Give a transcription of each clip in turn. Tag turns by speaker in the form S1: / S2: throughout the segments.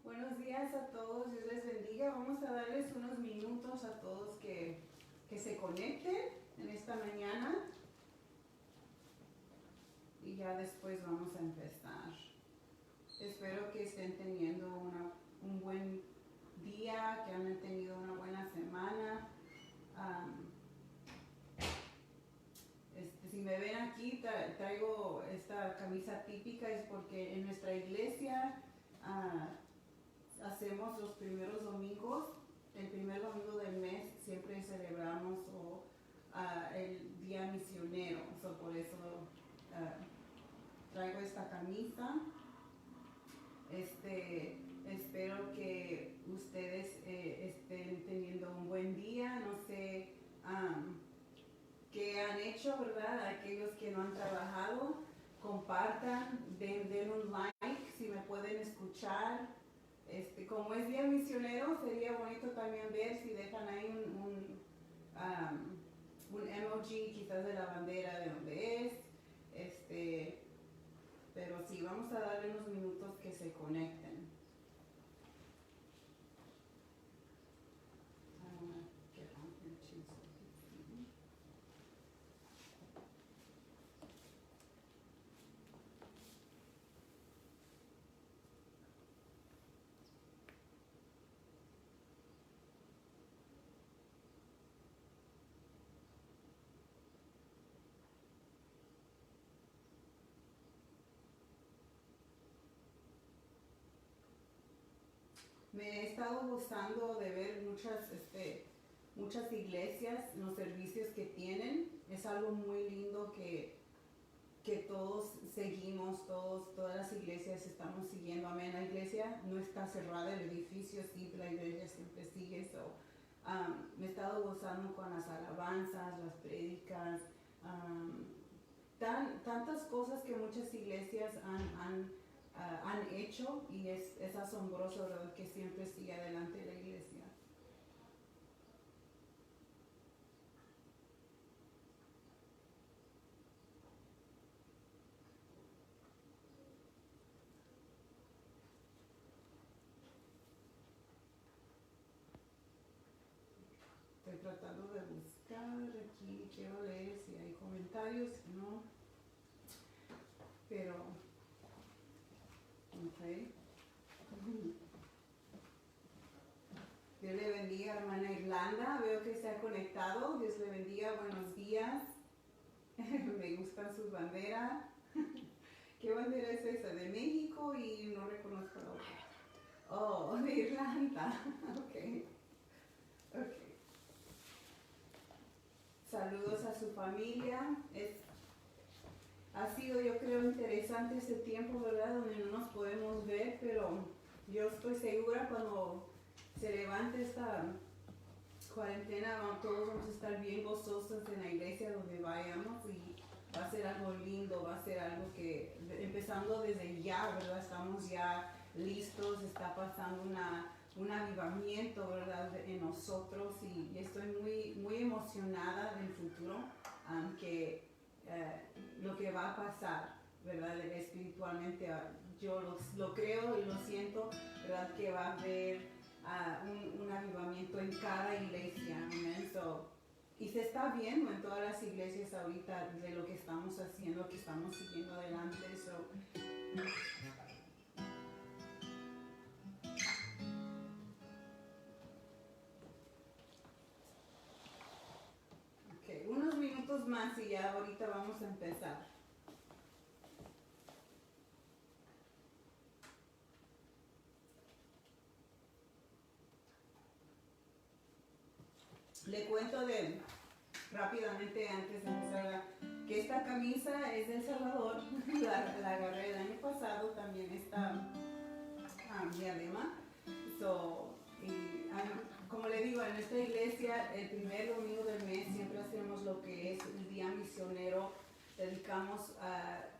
S1: Buenos días a todos, Dios les bendiga. Vamos a darles unos minutos a todos que se conecten en esta mañana y ya después vamos a empezar. Espero que estén teniendo un buen día, que han tenido una buena semana. Si me ven aquí, traigo esta camisa típica, es porque en nuestra iglesia hacemos los primeros domingos, el primer domingo del mes siempre celebramos el día misionero, por eso traigo esta camisa. Espero que ustedes estén teniendo un buen día. No sé qué han hecho, ¿verdad? Aquellos que no han trabajado, compartan, den un like si me pueden escuchar. Como es día misionero, sería bonito también ver si dejan ahí un emoji quizás de la bandera de donde es. Pero sí, vamos a darle unos minutos que se conecten. Me he estado gozando de ver muchas iglesias, los servicios que tienen. Es algo muy lindo que todos seguimos, todas las iglesias estamos siguiendo. Amén. La iglesia no está cerrada, el edificio sí, la iglesia siempre sigue. Me he estado gozando con las alabanzas, las prédicas, tantas cosas que muchas iglesias han hecho, y es asombroso, ¿verdad?, que siempre sigue adelante la iglesia. Estoy tratando de buscar aquí, quiero leer si hay comentarios, no, pero ok. Dios le bendiga, hermana Irlanda, veo que se ha conectado. Dios le bendiga, buenos días. Me gustan sus banderas. ¿Qué bandera es esa? De México y no reconozco la otra. Oh, de Irlanda. Ok. Saludos a su familia. Ha sido, yo creo, interesante este tiempo, ¿verdad?, donde no nos podemos ver, pero yo estoy segura cuando se levante esta cuarentena, todos vamos a estar bien gozosos en la iglesia donde vayamos, y va a ser algo lindo, va a ser algo que, empezando desde ya, ¿verdad?, estamos ya listos, está pasando un avivamiento, ¿verdad?, en nosotros, y estoy muy, muy emocionada del futuro, lo que va a pasar, ¿verdad?, espiritualmente. Yo lo creo y lo siento, ¿verdad?, que va a haber un avivamiento en cada iglesia. Amén. Y se está viendo en todas las iglesias ahorita de lo que estamos haciendo, que estamos siguiendo adelante. Unos minutos más y ya ahorita vamos a empezar. Le cuento rápidamente antes de empezar que esta camisa es de El Salvador. La agarré el año pasado, también esta diadema. Como le digo, en esta iglesia el primer domingo del mes siempre hacemos lo que es el día misionero. Dedicamos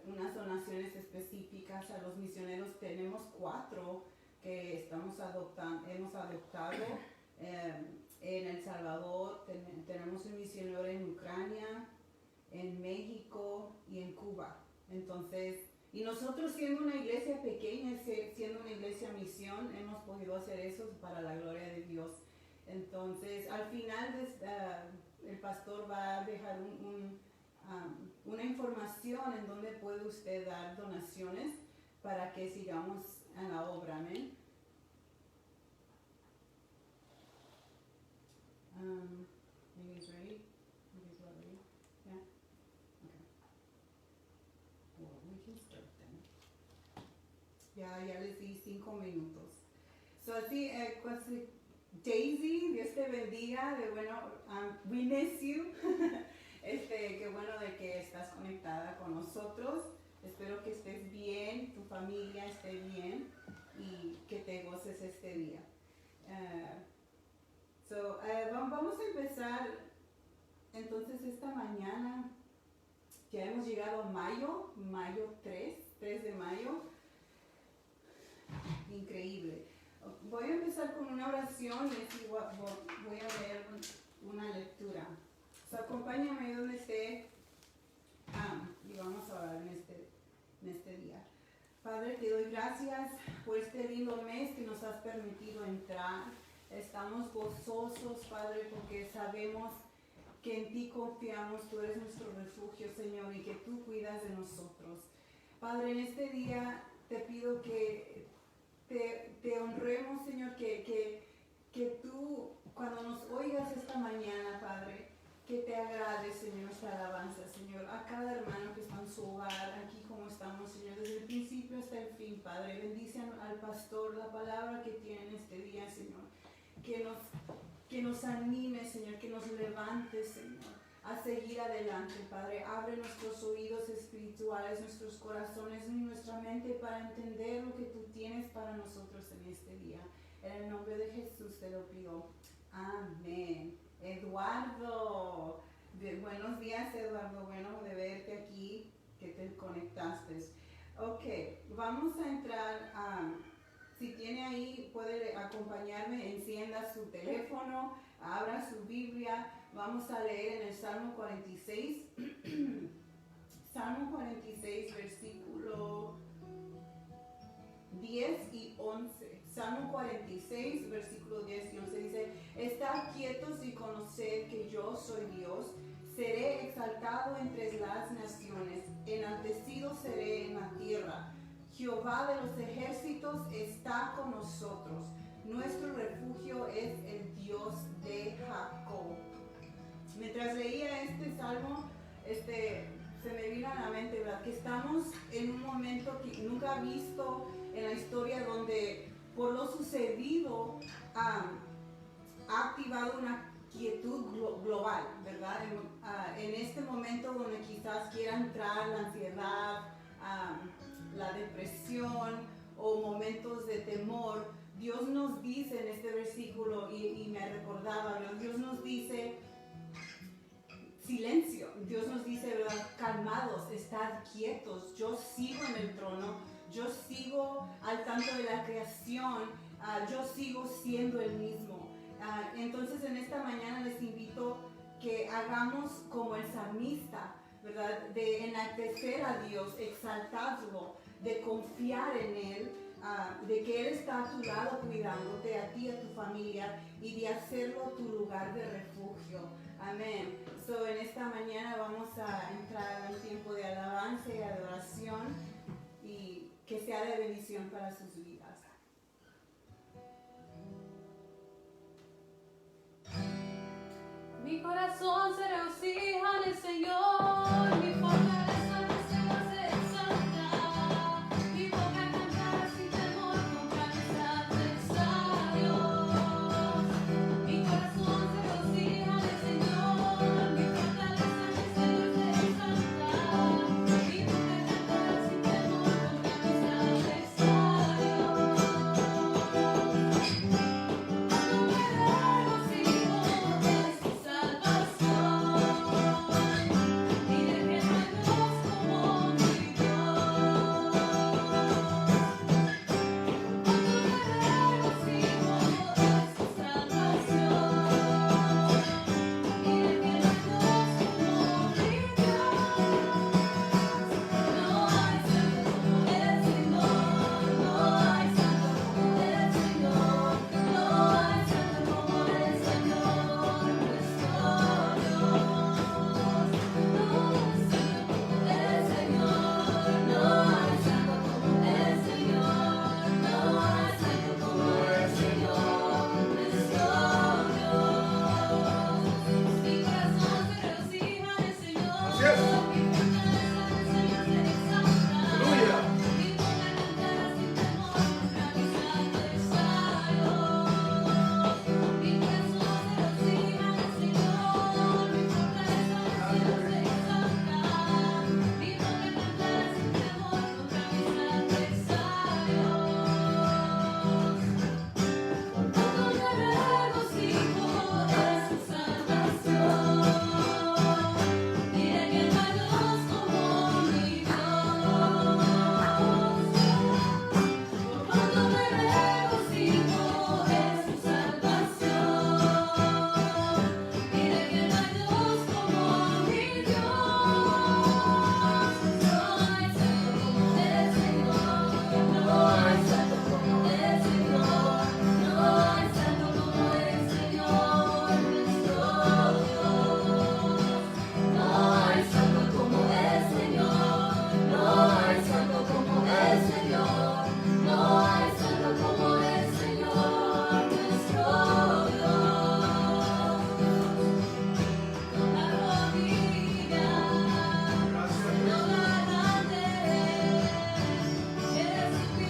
S1: unas donaciones específicas a los misioneros. Tenemos 4 que hemos adoptado. En El Salvador, tenemos un misionero en Ucrania, en México y en Cuba. Entonces, y nosotros siendo una iglesia pequeña, siendo una iglesia misión, hemos podido hacer eso para la gloria de Dios. Entonces, al final el pastor va a dejar una información en donde puede usted dar donaciones para que sigamos en la obra. Amén. You guys ready? You guys all ready? Yeah? Okay. Well, we can start then. Ya les di 5 minutos. So, así, Daisy, Dios te bendiga, we miss you. Qué bueno de que estás conectada con nosotros. Espero que estés bien, tu familia esté bien y que te goces este día. Vamos a empezar entonces esta mañana. Ya hemos llegado a mayo 3 de mayo. Increíble. Voy a empezar con una oración y voy a leer una lectura. Acompáñame donde esté y vamos a orar en este día. Padre, te doy gracias por este lindo mes que nos has permitido entrar. Estamos gozosos, Padre, porque sabemos que en ti confiamos, tú eres nuestro refugio, Señor, y que tú cuidas de nosotros. Padre, en este día te pido que te honremos, Señor, que tú, cuando nos oigas esta mañana, Padre, que te agrade, Señor, nuestra alabanza, Señor, a cada hermano que está en su hogar, aquí como estamos, Señor, desde el principio hasta el fin, Padre. Bendice al pastor, la palabra que tiene en este día, Señor, que nos anime, Señor, que nos levante, Señor, a seguir adelante, Padre. Abre nuestros oídos espirituales, nuestros corazones y nuestra mente para entender lo que tú tienes para nosotros en este día. En el nombre de Jesús te lo pido. Amén. Eduardo, buenos días, Eduardo, bueno de verte aquí, que te conectaste. Ok, vamos a entrar si tiene ahí, puede acompañarme, encienda su teléfono, abra su Biblia, vamos a leer en el Salmo 46, Salmo 46, versículo 10 y 11. Salmo 46, versículo 10 y 11 dice: Estad quietos y conoced que yo soy Dios. Seré exaltado entre las naciones, enaltecido seré en la tierra. Jehová de los ejércitos está con nosotros. Nuestro refugio es el Dios de Jacob. Mientras leía este salmo, se me vino a la mente, ¿verdad? Que estamos en un momento que nunca he visto en la historia, donde por lo sucedido ha activado una quietud global, ¿verdad? En este momento donde quizás quiera entrar la ansiedad, la depresión o momentos de temor, Dios nos dice en este versículo, y me recordaba, ¿verdad? Dios nos dice silencio, Dios nos dice, ¿verdad? Calmados, estad quietos, yo sigo en el trono, yo sigo al tanto de la creación, yo sigo siendo el mismo. Entonces en esta mañana les invito que hagamos como el salmista, ¿verdad? De enaltecer a Dios, exaltarlo, de confiar en Él, de que Él está a tu lado cuidándote, a ti y a tu familia, y de hacerlo tu lugar de refugio. Amén. En esta mañana vamos a entrar en un tiempo de alabanza y adoración, y que sea de bendición para sus vidas.
S2: Mi corazón se regocija en el Señor, mi fortaleza en el Señor se exalta, mi boca cantará sin temor contra mis adversarios. Mi corazón se regocija en el Señor, mi fortaleza en el Señor se exalta, mi boca cantará sin temor contra mis adversarios. Cuando me regocijo en su salvación, y de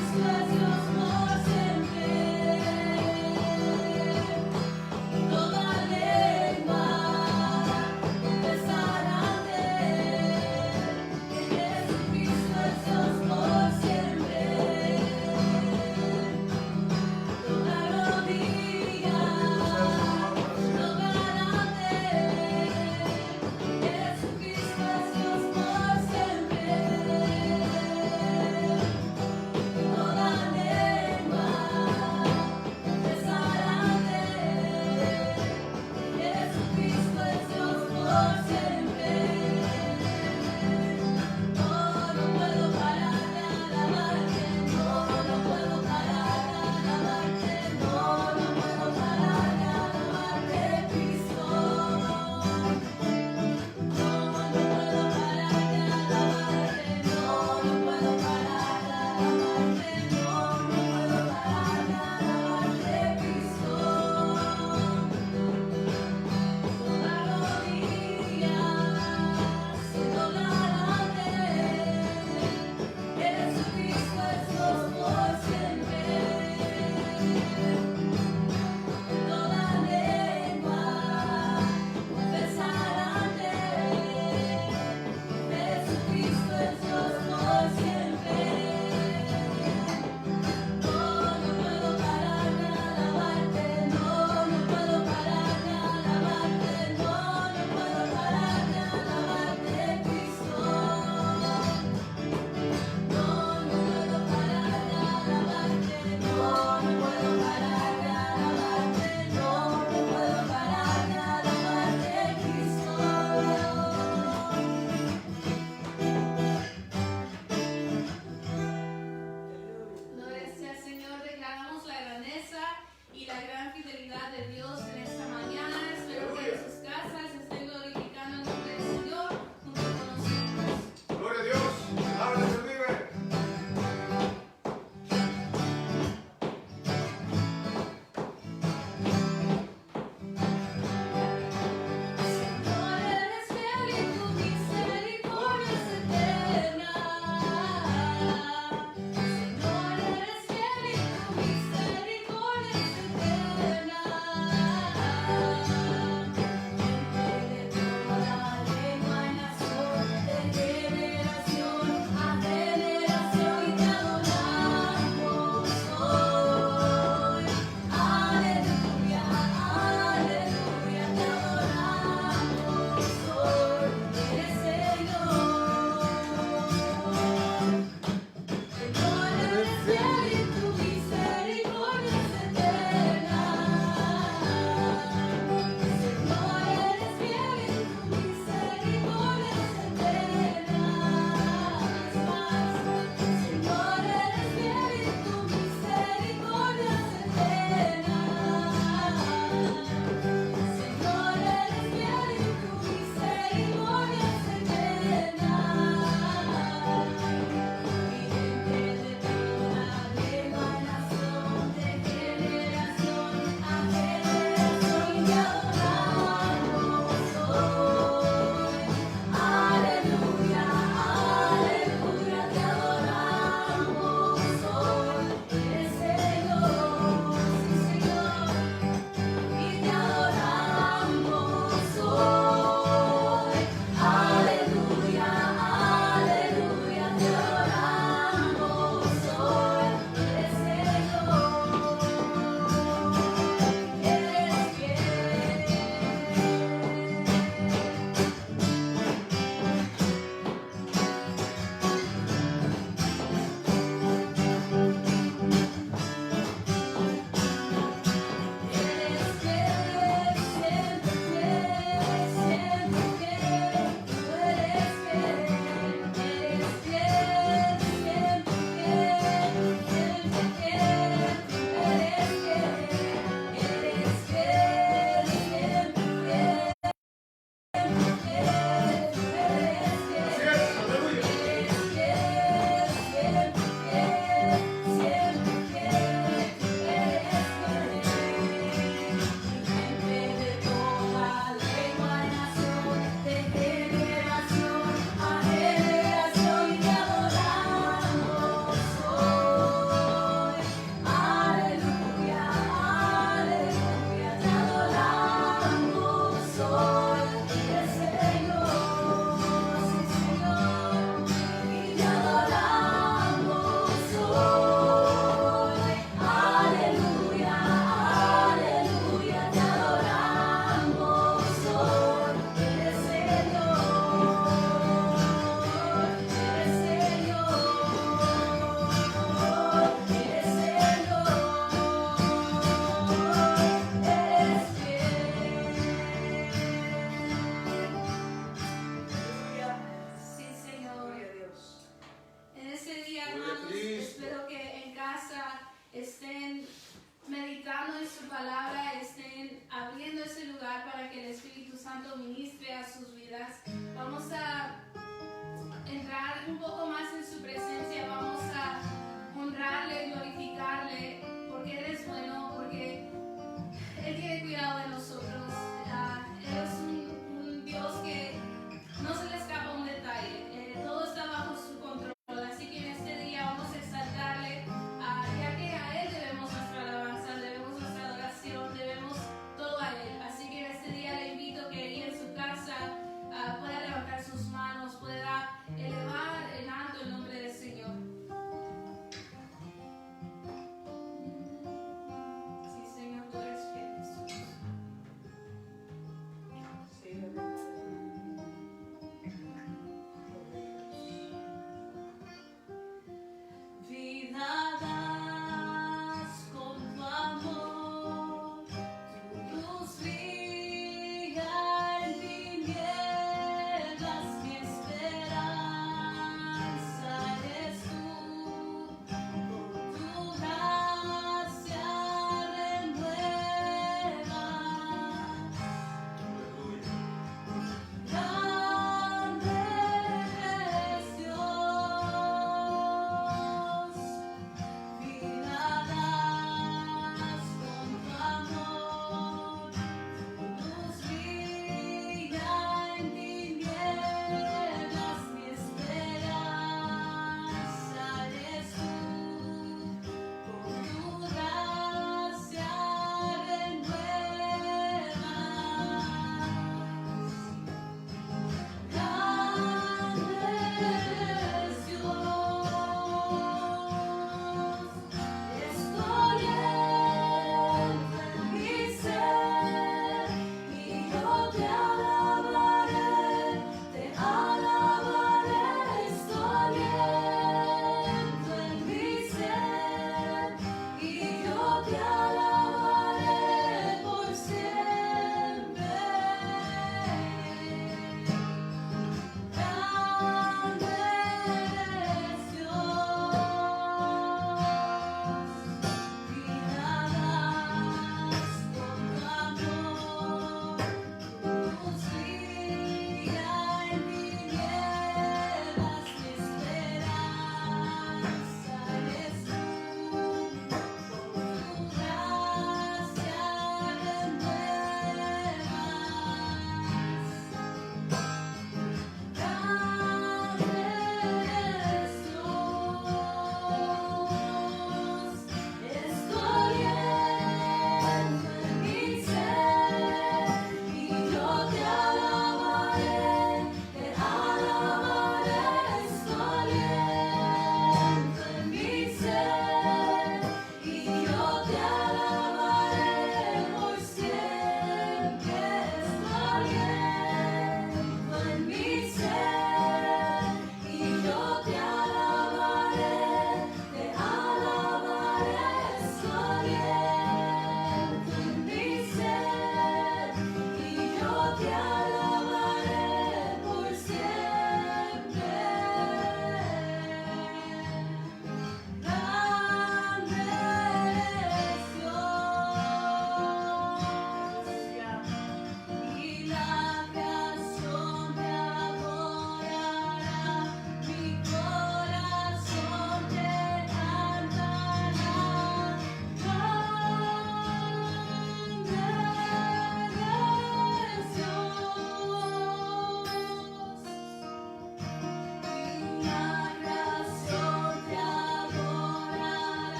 S2: Toda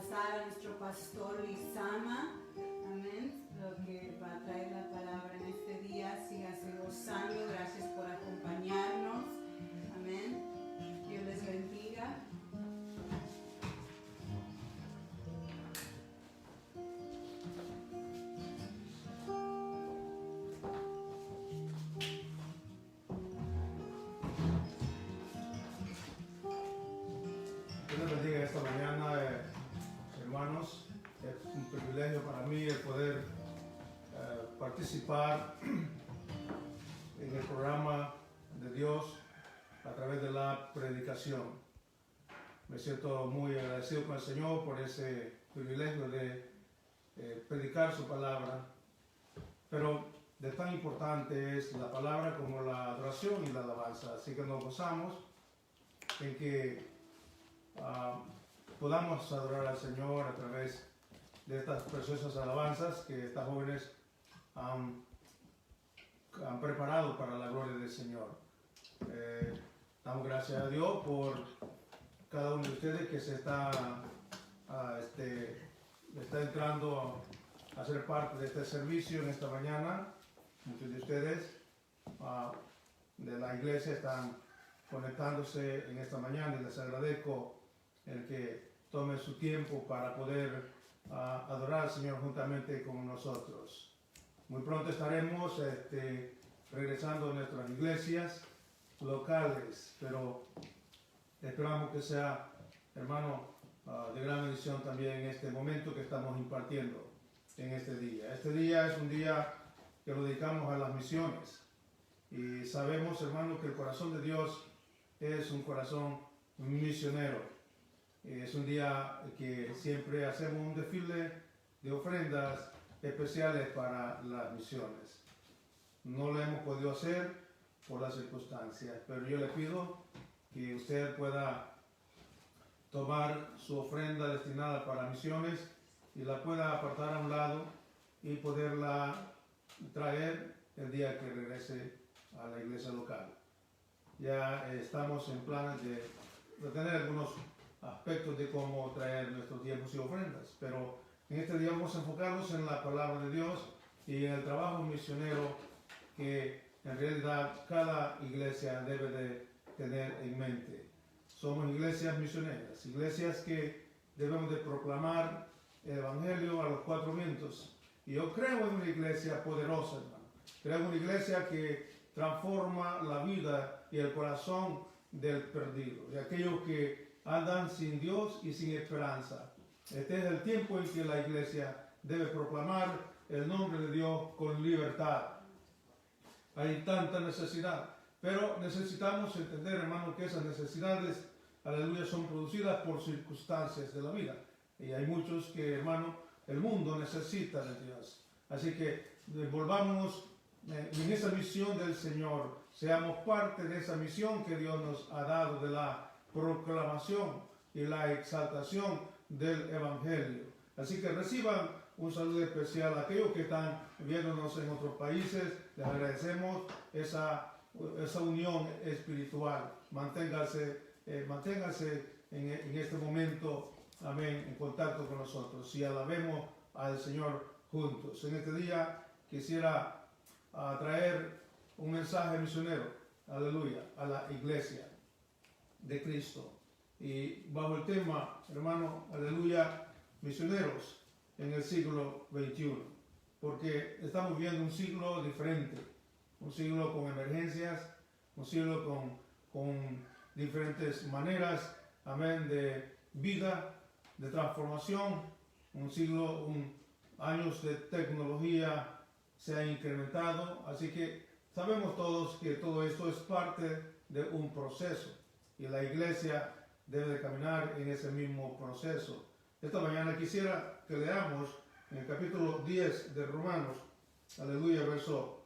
S1: pasar a nuestro pastor Lizama, amén, lo que va a traer la palabra en este día. Sígase gozando, gracias por acompañarnos, amén. Dios les bendiga.
S3: Dios les bendiga esta mañana, hermanos. Es un privilegio para mí el poder participar en el programa de Dios a través de la predicación. Me siento muy agradecido con el Señor por ese privilegio de predicar su palabra, pero de tan importante es la palabra como la adoración y la alabanza. Así que nos gozamos en que podamos adorar al Señor a través de estas preciosas alabanzas que estas jóvenes han preparado para la gloria del Señor. Damos gracias a Dios por cada uno de ustedes que se está entrando a ser parte de este servicio en esta mañana. Muchos de ustedes de la iglesia están conectándose en esta mañana y les agradezco el que tome su tiempo para poder adorar al Señor juntamente con nosotros. Muy pronto estaremos regresando a nuestras iglesias locales, pero esperamos que sea, hermano, de gran bendición también en este momento que estamos impartiendo en este día. Este día es un día que lo dedicamos a las misiones y sabemos, hermano, que el corazón de Dios es un corazón misionero. Es un día que siempre hacemos un desfile de ofrendas especiales para las misiones. No lo hemos podido hacer por las circunstancias, pero yo le pido que usted pueda tomar su ofrenda destinada para misiones y la pueda apartar a un lado y poderla traer el día que regrese a la iglesia local. Ya estamos en planes de tener algunos aspectos de cómo traer nuestros diezmos y ofrendas, pero en este día vamos a enfocarnos en la palabra de Dios y en el trabajo misionero que en realidad cada iglesia debe de tener en mente. Somos iglesias misioneras, iglesias que debemos de proclamar el evangelio a los cuatro vientos. Y yo creo en una iglesia poderosa, hermano. Creo en una iglesia que transforma la vida y el corazón del perdido, de aquellos que andan sin Dios y sin esperanza. Este es el tiempo en que la iglesia debe proclamar el nombre de Dios con libertad. Hay tanta necesidad, pero necesitamos entender, hermano, que esas necesidades, aleluya, son producidas por circunstancias de la vida. Y hay muchos que, hermano, el mundo necesita de Dios. Así que volvámonos en esa misión del Señor, seamos parte de esa misión que Dios nos ha dado de la proclamación y la exaltación del Evangelio. Así que reciban un saludo especial a aquellos que están viéndonos en otros países. Les agradecemos esa unión espiritual. Manténgase en este momento, amén, en contacto con nosotros y alabemos al Señor juntos. En este día quisiera traer un mensaje misionero, aleluya, a la iglesia de Cristo. Y bajo el tema, hermano, aleluya, misioneros en el siglo XXI. Porque estamos viviendo un siglo diferente, un siglo con emergencias, un siglo con diferentes maneras, amén, de vida, de transformación, un siglo, años de tecnología se ha incrementado, así que sabemos todos que todo esto es parte de un proceso y la iglesia debe de caminar en ese mismo proceso. Esta mañana quisiera que leamos en el capítulo 10 de Romanos, aleluya, verso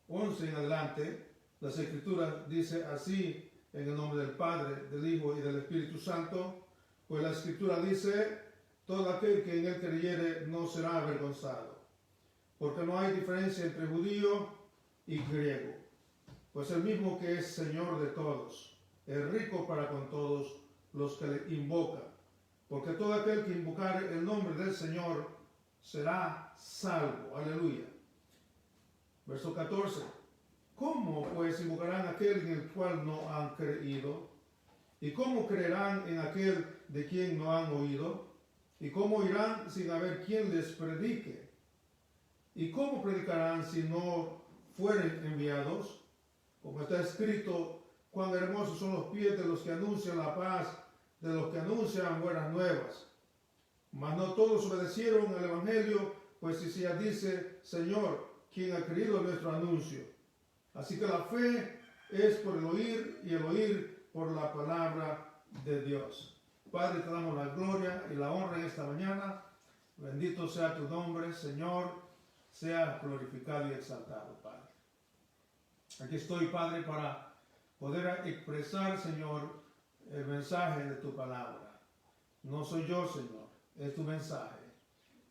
S3: 11 en adelante. Las Escrituras dice así, en el nombre del Padre, del Hijo y del Espíritu Santo, pues la Escritura dice, todo aquel que en él creyere no será avergonzado, porque no hay diferencia entre judío y griego, pues el mismo que es Señor de todos, es rico para con todos los que le invocan, porque todo aquel que invocare el nombre del Señor será salvo. Aleluya. Verso 14. ¿Cómo pues invocarán aquel en el cual no han creído? ¿Y cómo creerán en aquel de quien no han oído? ¿Y cómo irán sin haber quien les predique? ¿Y cómo predicarán si no fueren enviados? Como está escrito, cuán hermosos son los pies de los que anuncian la paz, de los que anuncian buenas nuevas. Mas no todos obedecieron al Evangelio, pues Isaías dice, Señor, ¿quién ha creído nuestro anuncio? Así que la fe es por el oír y el oír por la palabra de Dios. Padre, te damos la gloria y la honra en esta mañana. Bendito sea tu nombre, Señor, sea glorificado y exaltado, Padre. Aquí estoy, Padre, para poder expresar, Señor, el mensaje de tu palabra. No soy yo, Señor, es tu mensaje.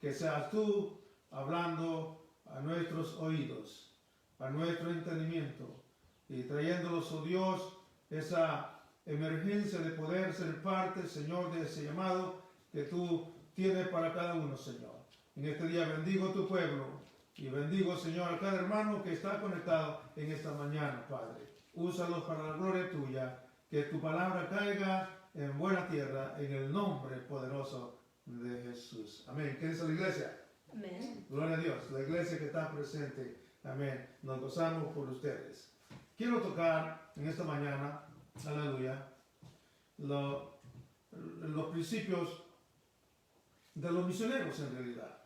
S3: Que seas tú hablando a nuestros oídos, a nuestro entendimiento y trayéndolos, oh Dios, esa emergencia de poder ser parte, Señor, de ese llamado que tú tienes para cada uno, Señor. En este día bendigo a tu pueblo y bendigo, Señor, a cada hermano que está conectado en esta mañana, Padre. Úsalos para la gloria tuya, que tu palabra caiga en buena tierra, en el nombre poderoso de Jesús. Amén. ¿Qué dice la iglesia?
S2: Amén.
S3: Gloria a Dios. La iglesia que está presente. Amén. Nos gozamos por ustedes. Quiero tocar en esta mañana, aleluya, los principios de los misioneros en realidad.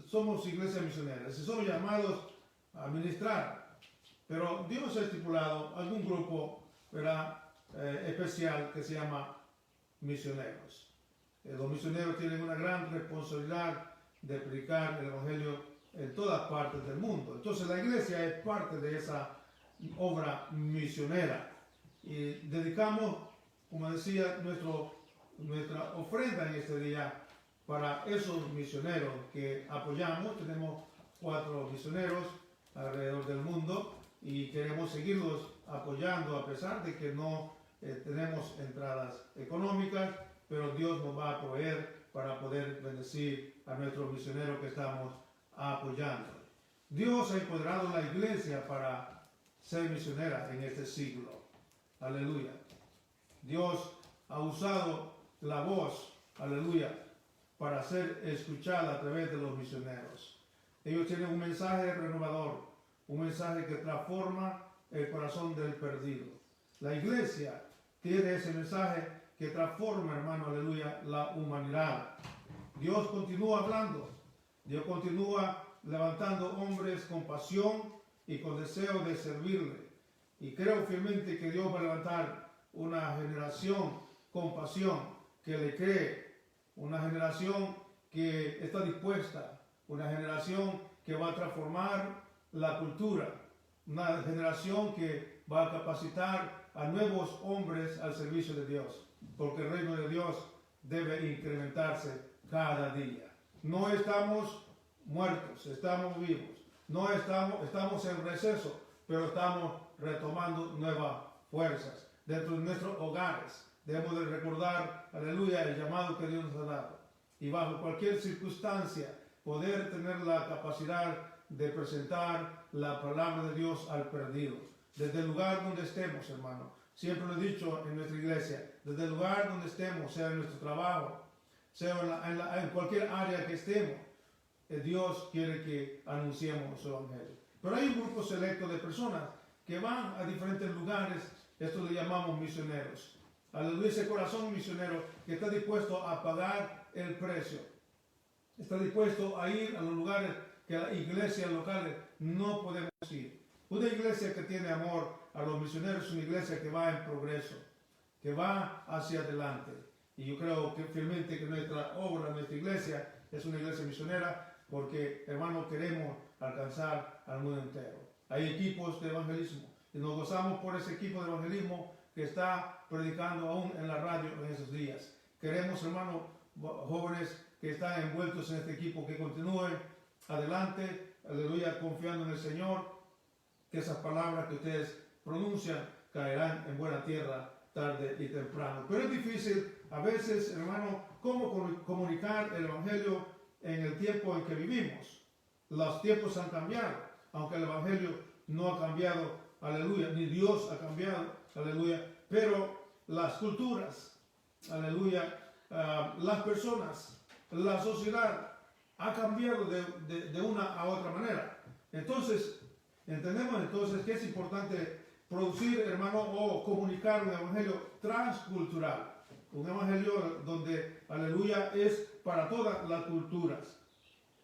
S3: Somos iglesias misioneras y somos llamados a ministrar, pero Dios ha estipulado algún grupo, ¿verdad?, especial que se llama misioneros. Los misioneros tienen una gran responsabilidad de predicar el Evangelio en todas partes del mundo. Entonces la iglesia es parte de esa obra misionera y dedicamos, como decía, nuestra ofrenda en este día para esos misioneros que apoyamos. Tenemos 4 misioneros alrededor del mundo y queremos seguirlos apoyando a pesar de que no tenemos entradas económicas, pero Dios nos va a proveer para poder bendecir a nuestros misioneros que estamos apoyando. Dios ha empoderado la iglesia para ser misionera en este siglo. Aleluya. Dios ha usado la voz, aleluya, para ser escuchada a través de los misioneros. Ellos tienen un mensaje renovador, un mensaje que transforma el corazón del perdido. La iglesia tiene ese mensaje que transforma, hermano, aleluya, la humanidad. Dios continúa hablando, Dios continúa levantando hombres con pasión y con deseo de servirle. Y creo fielmente que Dios va a levantar una generación con pasión, que le cree, una generación que está dispuesta, una generación que va a transformar la cultura, una generación que va a capacitar a nuevos hombres al servicio de Dios, porque el reino de Dios debe incrementarse cada día. No estamos muertos, estamos vivos. No estamos en receso, pero estamos retomando nuevas fuerzas. Dentro de nuestros hogares debemos de recordar, aleluya, el llamado que Dios nos ha dado. Y bajo cualquier circunstancia, poder tener la capacidad de presentar la palabra de Dios al perdido. Desde el lugar donde estemos, hermano. Siempre lo he dicho en nuestra iglesia, desde el lugar donde estemos, sea en nuestro trabajo, sea en cualquier área que estemos, Dios quiere que anunciemos su evangelio. Pero hay un grupo selecto de personas que van a diferentes lugares, esto le llamamos misioneros. Aleluya, ese corazón misionero que está dispuesto a pagar el precio, está dispuesto a ir a los lugares que las iglesias locales no podemos ir. Una iglesia que tiene amor a los misioneros es una iglesia que va en progreso, que va hacia adelante. Y yo creo que fielmente que nuestra obra, nuestra iglesia, es una iglesia misionera, porque, hermanos, queremos alcanzar al mundo entero. Hay equipos de evangelismo y nos gozamos por ese equipo de evangelismo que está predicando aún en la radio en esos días. Queremos, hermanos, jóvenes que están envueltos en este equipo, que continúen adelante, aleluya, confiando en el Señor, que esas palabras que ustedes pronuncian caerán en buena tierra tarde y temprano. Pero es difícil a veces, hermano, cómo comunicar el Evangelio en el tiempo en que vivimos. Los tiempos han cambiado, aunque el Evangelio no ha cambiado, aleluya, ni Dios ha cambiado, aleluya, pero las culturas, aleluya, las personas, la sociedad ha cambiado de una a otra manera. Entonces, entendemos entonces que es importante producir, hermano, o comunicar un evangelio transcultural. Un evangelio donde, aleluya, es para todas las culturas.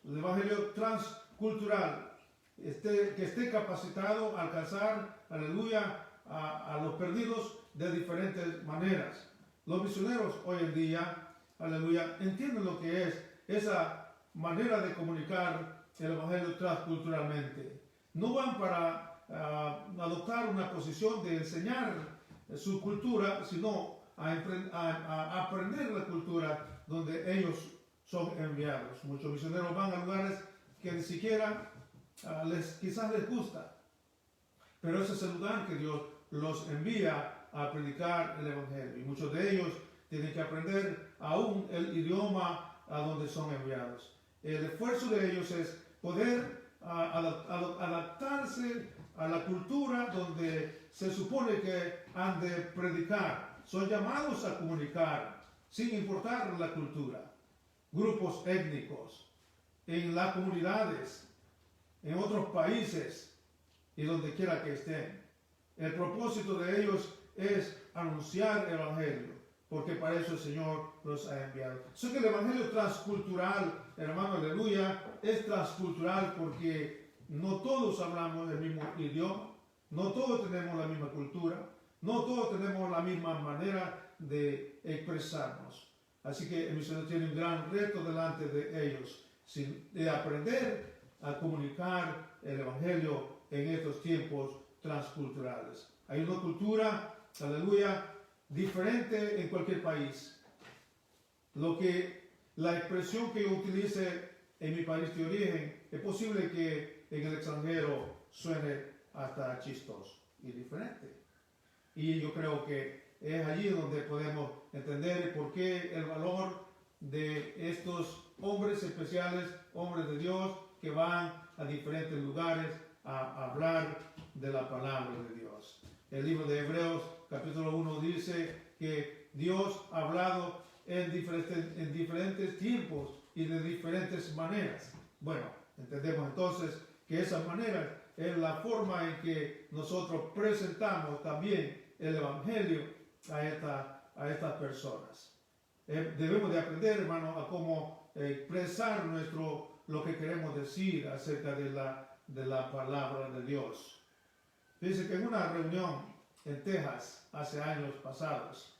S3: El evangelio transcultural, que esté capacitado a alcanzar, aleluya, a los perdidos de diferentes maneras. Los misioneros hoy en día, aleluya, entienden lo que es esa manera de comunicar el evangelio transculturalmente. No van para adoptar una posición de enseñar su cultura, sino a aprender la cultura donde ellos son enviados. Muchos misioneros van a lugares que ni siquiera quizás les gusta, pero ese es el lugar que Dios los envía a predicar el evangelio, y muchos de ellos tienen que aprender aún el idioma a donde son enviados. El esfuerzo de ellos es poder adaptarse a la cultura donde se supone que han de predicar. Son llamados a comunicar sin importar la cultura. Grupos étnicos, en las comunidades, en otros países y donde quiera que estén. El propósito de ellos es anunciar el evangelio, porque para eso el Señor los ha enviado. Sé que el evangelio transcultural, hermano, aleluya, es transcultural porque no todos hablamos el mismo idioma, no todos tenemos la misma cultura, no todos tenemos la misma manera de expresarnos. Así que el misionero tiene un gran reto delante de ellos, de aprender a comunicar el evangelio en estos tiempos transculturales. Hay una cultura, aleluya, diferente en cualquier país. La expresión que yo utilice en mi país de origen, es posible que en el extranjero suene hasta chistoso y diferente. Y yo creo que es allí donde podemos entender por qué el valor de estos hombres especiales, hombres de Dios, que van a diferentes lugares a hablar de la palabra de Dios. El libro de Hebreos, capítulo 1, dice que Dios ha hablado en diferentes tiempos y de diferentes maneras. Bueno, entendemos entonces que esa manera es la forma en que nosotros presentamos también el evangelio a estas personas. Debemos de aprender, hermano, a cómo expresar lo que queremos decir acerca de la palabra de Dios. Dice que en una reunión en Texas hace años pasados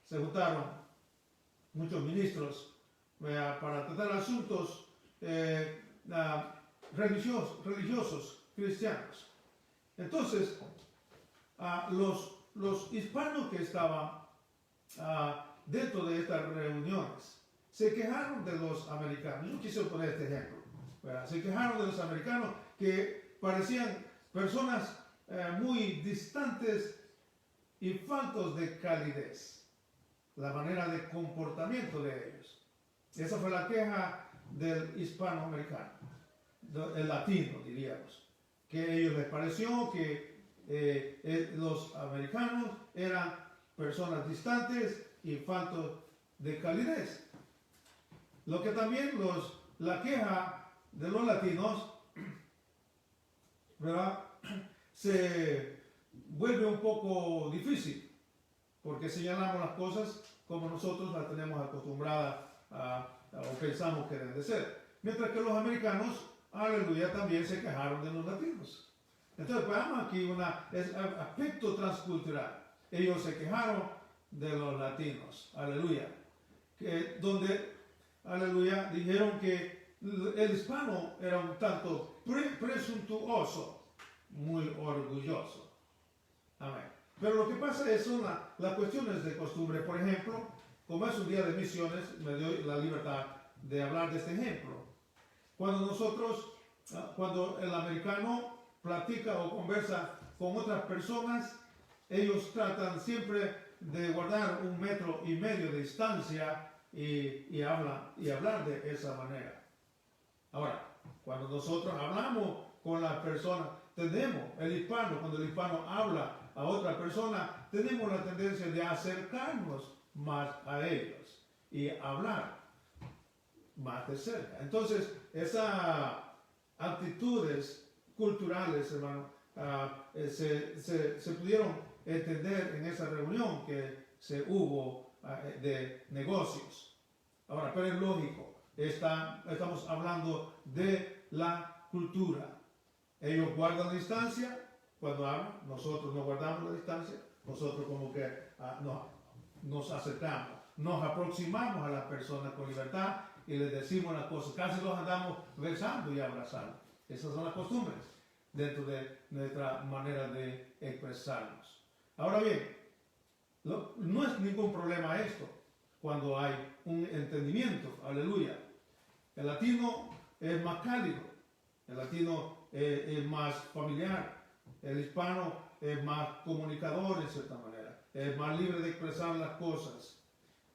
S3: se juntaron muchos ministros para tratar asuntos religiosos cristianos. Entonces, los hispanos que estaban dentro de estas reuniones se quejaron de los americanos. Yo quise poner este ejemplo, ¿verdad? Se quejaron de los americanos que parecían personas muy distantes y faltos de calidez, la manera de comportamiento de ellos. Esa fue la queja del hispanoamericano, el latino, diríamos, que a ellos les pareció que los americanos eran personas distantes y faltos de calidez. Lo que también la queja de los latinos, ¿verdad?, se vuelve un poco difícil, porque señalamos las cosas como nosotros las tenemos acostumbradas o pensamos que deben de ser. Mientras que los americanos, aleluya, también se quejaron de los latinos. Entonces, veamos aquí un aspecto transcultural. Ellos se quejaron de los latinos, aleluya, donde, aleluya, dijeron que el hispano era un tanto presuntuoso, muy orgulloso. Amén. Pero lo que pasa es las cuestiones de costumbre. Por ejemplo, como es un día de misiones, me doy la libertad de hablar de este ejemplo. Cuando el americano platica o conversa con otras personas, ellos tratan siempre de guardar 1,5 metros de distancia y hablar de esa manera. Ahora, cuando nosotros hablamos con las personas, cuando el hispano habla a otra persona, tenemos la tendencia de acercarnos más a ellos y hablar más de cerca. Entonces, esas actitudes culturales, hermano, se pudieron entender en esa reunión que se hubo de negocios. Ahora, pero es lógico, estamos hablando de la cultura. Ellos guardan la distancia cuando hablan, nosotros no guardamos la distancia, nosotros como que nos acercamos, nos aproximamos a la persona con libertad y les decimos las cosas, casi los andamos besando y abrazando. Esas son las costumbres dentro de nuestra manera de expresarnos. Ahora bien, no es ningún problema esto cuando hay un entendimiento, aleluya. El latino es más cálido, el latino es más familiar, el hispano es más comunicador en cierta manera, es más libre de expresar las cosas.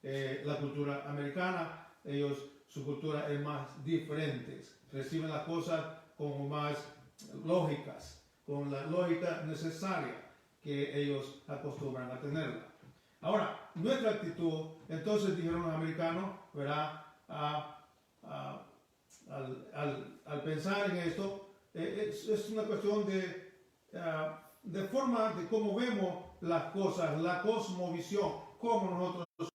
S3: La cultura americana, su cultura es más diferente, reciben las cosas como más lógicas, con la lógica necesaria que ellos acostumbran a tenerla. Ahora, nuestra actitud, entonces dijeron los americanos, ¿verdad? Al pensar en esto, es una cuestión de forma de cómo vemos las cosas, la cosmovisión, cómo nosotros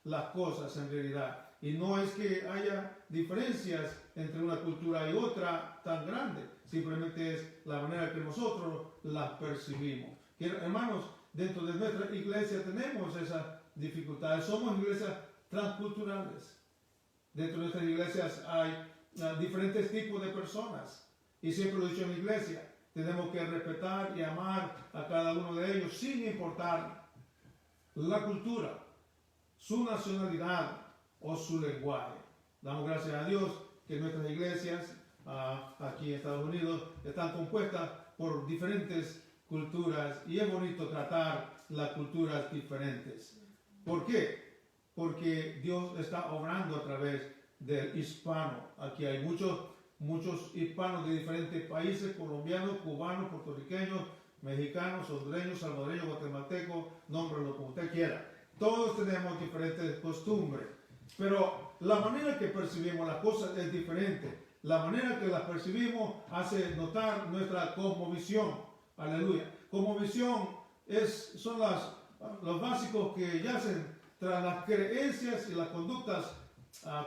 S3: las cosas en realidad. Y no es que haya diferencias entre una cultura y otra tan grande, simplemente es la manera que nosotros las percibimos. Hermanos, dentro de nuestra iglesia tenemos esas dificultades, somos iglesias transculturales. Dentro de nuestras iglesias hay diferentes tipos de personas. Y siempre lo he dicho en la iglesia, tenemos que respetar y amar a cada uno de ellos sin importar la cultura, su nacionalidad o su lenguaje. Damos gracias a Dios que nuestras iglesias aquí en Estados Unidos están compuestas por diferentes culturas y es bonito tratar las culturas diferentes. ¿Por qué? Porque Dios está obrando a través del hispano. Aquí hay muchos hispanos de diferentes países, colombianos, cubanos, puertorriqueños, mexicanos, hondureños, salvadoreños, guatemaltecos, nómbrelo como usted quiera. Todos tenemos diferentes costumbres, pero la manera que percibimos las cosas es diferente. La manera que las percibimos hace notar nuestra cosmovisión. Aleluya. Cosmovisión son los básicos que yacen tras las creencias y las conductas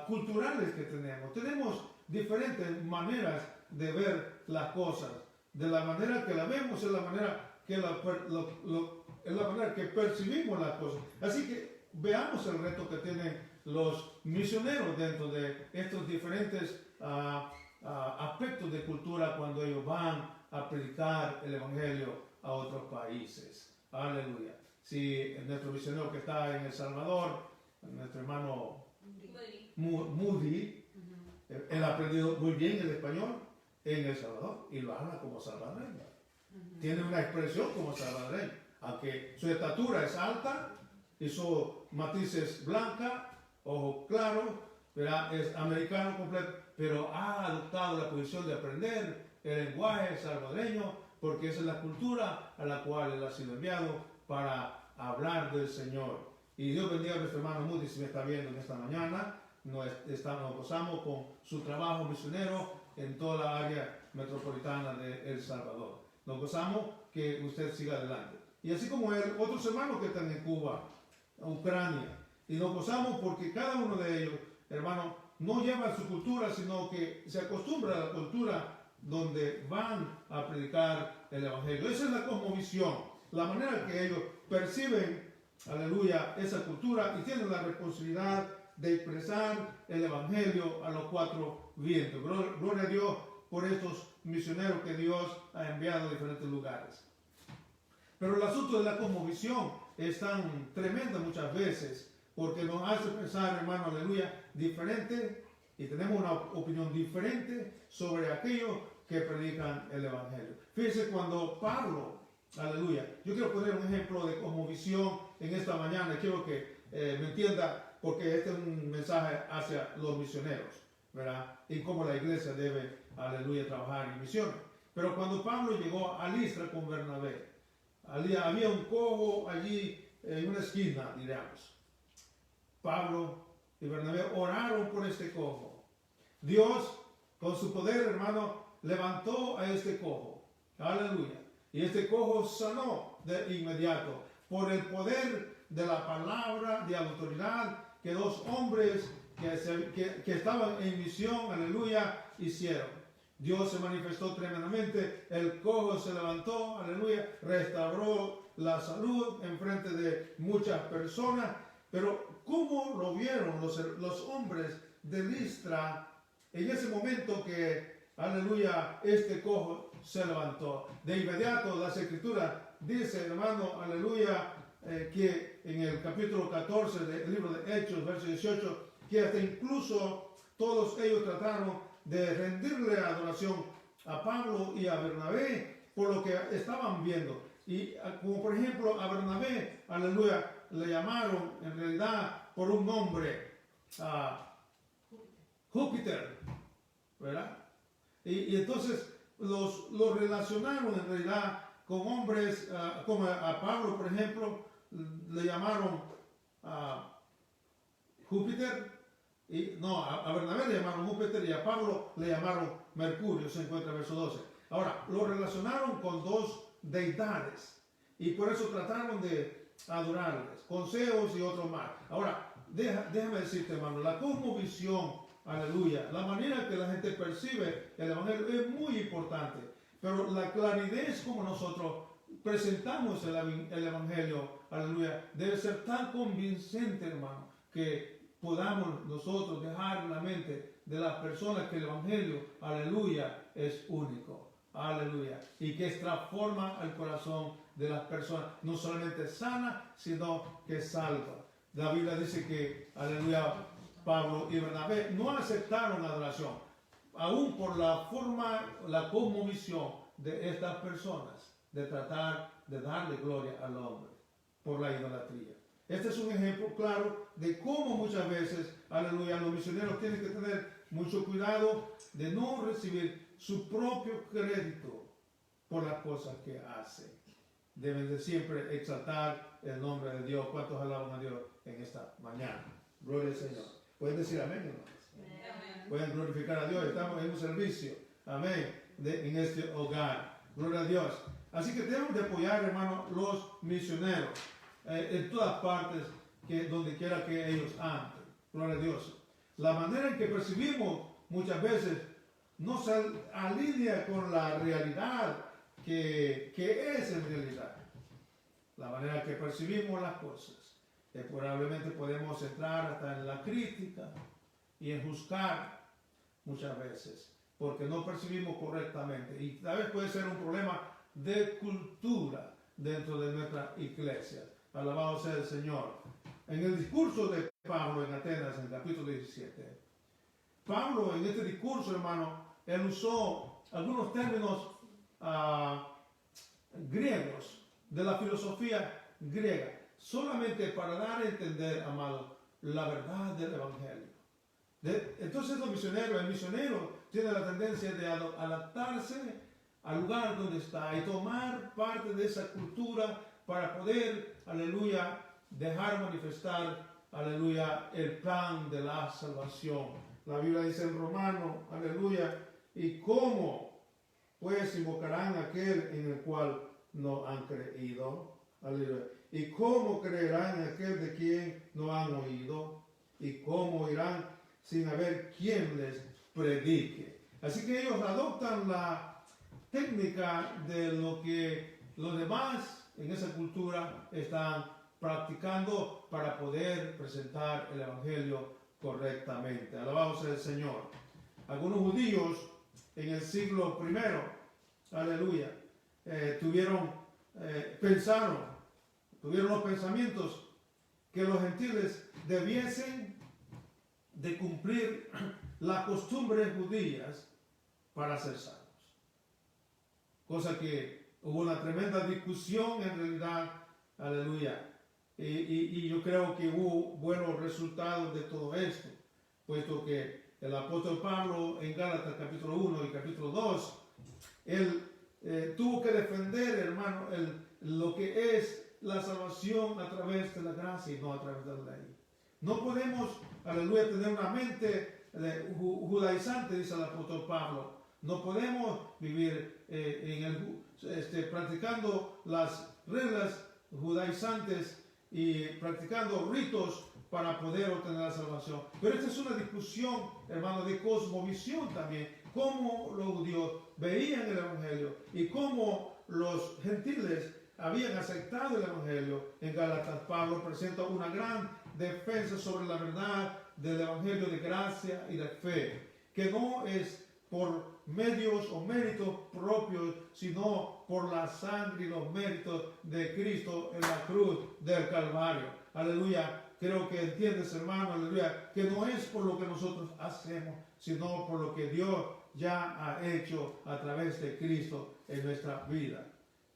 S3: culturales que tenemos. Tenemos diferentes maneras de ver las cosas. De la manera que la vemos es la manera que es la manera que percibimos las cosas. Así que veamos el reto que tienen los misioneros dentro de estos diferentes aspectos de cultura cuando ellos van a predicar el evangelio a otros países. Aleluya. Si nuestro misionero que está en El Salvador, nuestro hermano Moody, él ha aprendido muy bien el español en El Salvador y lo habla como salvadoreño. Tiene una expresión como salvadoreño, aunque su estatura es alta y su matiz es blanca, ojo claro, es americano completo, pero ha adoptado la posición de aprender el lenguaje salvadoreño porque esa es la cultura a la cual él ha sido enviado para hablar del Señor. Y Dios bendiga a nuestro hermano Moody si me está viendo en esta mañana. Nos gozamos con su trabajo misionero en toda la área metropolitana de El Salvador. Nos gozamos que usted siga adelante. Y así como él, otros hermanos que están en Cuba, Ucrania. Y nos gozamos porque cada uno de ellos, hermanos, no lleva su cultura, sino que se acostumbra a la cultura donde van a predicar el evangelio. Esa es la cosmovisión, la manera que ellos perciben, aleluya, esa cultura y tienen la responsabilidad de expresar el evangelio a los cuatro vientos. Gloria a Dios por estos misioneros que Dios ha enviado a diferentes lugares. Pero el asunto de la cosmovisión es tan tremendo muchas veces porque nos hace pensar, hermano, aleluya, diferente y tenemos una opinión diferente sobre aquellos que predican el evangelio. Fíjense cuando Pablo, aleluya, yo quiero poner un ejemplo de cosmovisión en esta mañana. Quiero que me entienda, porque este es un mensaje hacia los misioneros, ¿verdad? Y cómo la iglesia debe, aleluya, trabajar en misiones. Pero cuando Pablo llegó a Listra con Bernabé, había un cojo allí en una esquina, diríamos. Pablo y Bernabé oraron por este cojo. Dios, con su poder, hermano, levantó a este cojo. Aleluya. Y este cojo sanó de inmediato por el poder de la palabra de autoridad que dos hombres que estaban en misión, aleluya, hicieron. Dios se manifestó tremendamente, el cojo se levantó, aleluya, restauró la salud en frente de muchas personas. Pero ¿cómo lo vieron los hombres de Listra en ese momento que, aleluya, este cojo se levantó? De inmediato las escrituras dice, hermano, aleluya, que en el capítulo 14 del libro de Hechos, verso 18, que hasta incluso todos ellos trataron de rendirle adoración a Pablo y a Bernabé por lo que estaban viendo. Y como por ejemplo a Bernabé, aleluya, le llamaron en realidad por un nombre, Júpiter, ¿verdad? Y entonces los relacionaron en realidad con hombres, como a Pablo por ejemplo, le llamaron Júpiter. Y no, a Bernabé le llamaron Júpiter y a Pablo le llamaron Mercurio, se encuentra en verso 12. Ahora, lo relacionaron con dos deidades y por eso trataron de adorarles, con Zeus y otros más. Ahora, déjame decirte, hermano, la cosmovisión, aleluya, la manera que la gente percibe el Evangelio es muy importante, pero la claridad como nosotros presentamos el Evangelio, aleluya, debe ser tan convincente, hermano, que podamos nosotros dejar en la mente de las personas que el Evangelio, aleluya, es único, aleluya, y que transforma el corazón de las personas, no solamente sana, sino que salva. La Biblia dice que, aleluya, Pablo y Bernabé no aceptaron adoración, aún por la forma, la cosmovisión de estas personas, de tratar de darle gloria al hombre, por la idolatría. Este es un ejemplo claro de cómo muchas veces, aleluya, los misioneros tienen que tener mucho cuidado de no recibir su propio crédito por las cosas que hacen. Deben de siempre exaltar el nombre de Dios. ¿Cuántos alaban a Dios en esta mañana? Gloria al Señor. ¿Pueden decir amén, hermanos? Pueden glorificar a Dios. Estamos en un servicio, amén, en este hogar. Gloria a Dios. Así que tenemos de apoyar, hermanos, los misioneros. En todas partes, donde quiera que ellos anden. Gloria a Dios. La manera en que percibimos muchas veces no se alinea con la realidad que es en realidad. La manera que percibimos las cosas. Probablemente podemos entrar hasta en la crítica y en juzgar muchas veces, porque no percibimos correctamente. Y tal vez puede ser un problema de cultura dentro de nuestra iglesia. Alabado sea el Señor. En el discurso de Pablo en Atenas, en el capítulo 17, Pablo en este discurso, hermano, él usó algunos términos griegos, de la filosofía griega, solamente para dar a entender, amado, la verdad del Evangelio. Entonces el misionero tiene la tendencia de adaptarse al lugar donde está y tomar parte de esa cultura para poder, aleluya, dejar manifestar, aleluya, el plan de la salvación. La Biblia dice en Romano, aleluya, y cómo pues invocarán a aquel en el cual no han creído, aleluya, y cómo creerán en aquel de quien no han oído, y cómo irán sin haber quien les predique. Así que ellos adoptan la técnica de lo que los demás en esa cultura están practicando para poder presentar el Evangelio correctamente. Alabado sea el Señor. Algunos judíos en el siglo I, aleluya, tuvieron los pensamientos que los gentiles debiesen de cumplir las costumbres judías para ser salvos. Cosa que hubo una tremenda discusión en realidad, aleluya. Y yo creo que hubo buenos resultados de todo esto, puesto que el apóstol Pablo en Gálatas capítulo 1 y capítulo 2, él tuvo que defender, hermano, lo que es la salvación a través de la gracia y no a través de la ley. No podemos, aleluya, tener una mente judaizante, dice el apóstol Pablo. No podemos vivir practicando las reglas judaizantes y practicando ritos para poder obtener la salvación. Pero esta es una discusión, hermano, de cosmovisión también. Cómo los judíos veían el Evangelio y cómo los gentiles habían aceptado el Evangelio. En Gálatas, Pablo presenta una gran defensa sobre la verdad del Evangelio de gracia y de fe, que no es por medios o méritos propios, sino por la sangre y los méritos de Cristo en la cruz del Calvario. Aleluya. Creo que entiendes, hermano, aleluya, que no es por lo que nosotros hacemos, sino por lo que Dios ya ha hecho a través de Cristo en nuestra vida.